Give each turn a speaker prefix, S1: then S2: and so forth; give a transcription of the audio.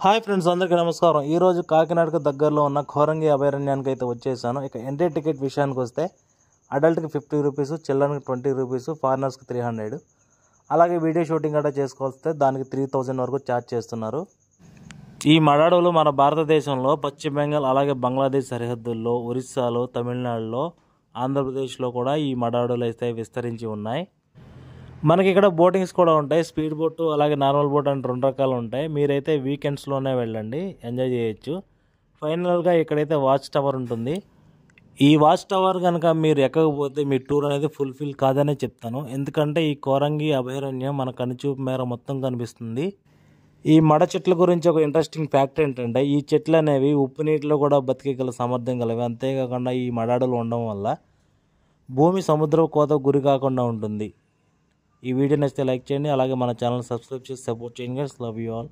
S1: Hi friends, అందరికీ నమస్కారం. ఈరోజు కాకినాడకు దగ్గరలో ఉన్న కోరంగి అభయారణ్యానికి అయితే వచ్చేసాను. ఇక ఎంట్రీ టికెట్ విషయానికి వస్తే అడల్ట్కి 50 రూపీస్, చిల్డ్రన్కి 20 రూపీస్, ఫారినర్స్కి 300. అలాగే వీడియో షూటింగ్ గట్రా చేసుకోవస్తే దానికి 3000 వరకు ఛార్జ్ చేస్తున్నారు. ఈ మడాడులు మన భారతదేశంలో పశ్చిమ బెంగాల్ అలాగే బంగ్లాదేశ్ సరిహద్దుల్లో, ఒరిస్సాలో, తమిళనాడులో, ఆంధ్రప్రదేశ్లో కూడా ఈ మడాడులు అయితే విస్తరించి ఉన్నాయి. మనకి ఇక్కడ బోటింగ్స్ కూడా ఉంటాయి. స్పీడ్ బోట్ అలాగే నార్మల్ బోట్ అంటే 2 రకాలు ఉంటాయి. మీరైతే వీకెండ్స్లోనే వెళ్ళండి, ఎంజాయ్ చేయొచ్చు. ఫైనల్గా ఇక్కడైతే వాచ్ టవర్ ఉంటుంది. ఈ వాచ్ టవర్ కనుక మీరు ఎక్కకపోతే మీ టూర్ అనేది ఫుల్ఫిల్ కాదనే చెప్తాను. ఎందుకంటే ఈ కోరంగి అభయారణ్యం మన కనుచూపు మేర మొత్తం కనిపిస్తుంది. ఈ మడ చెట్ల గురించి ఒక ఇంట్రెస్టింగ్ ఫ్యాక్ట్ ఏంటంటే ఈ చెట్లు అనేవి ఉప్పు నీటిలో కూడా బతికేగల సామర్థ్యం గలవి. అంతేకాకుండా ఈ మడాడులు ఉండడం వల్ల భూమి సముద్రం కోత గురి కాకుండా ఉంటుంది. ఈ వీడియో నచ్చితే లైక్ చేయండి, అలాగే మన ఛానల్ సబ్స్క్రైబ్ చేసి సపోర్ట్ చేయండి. Love you all.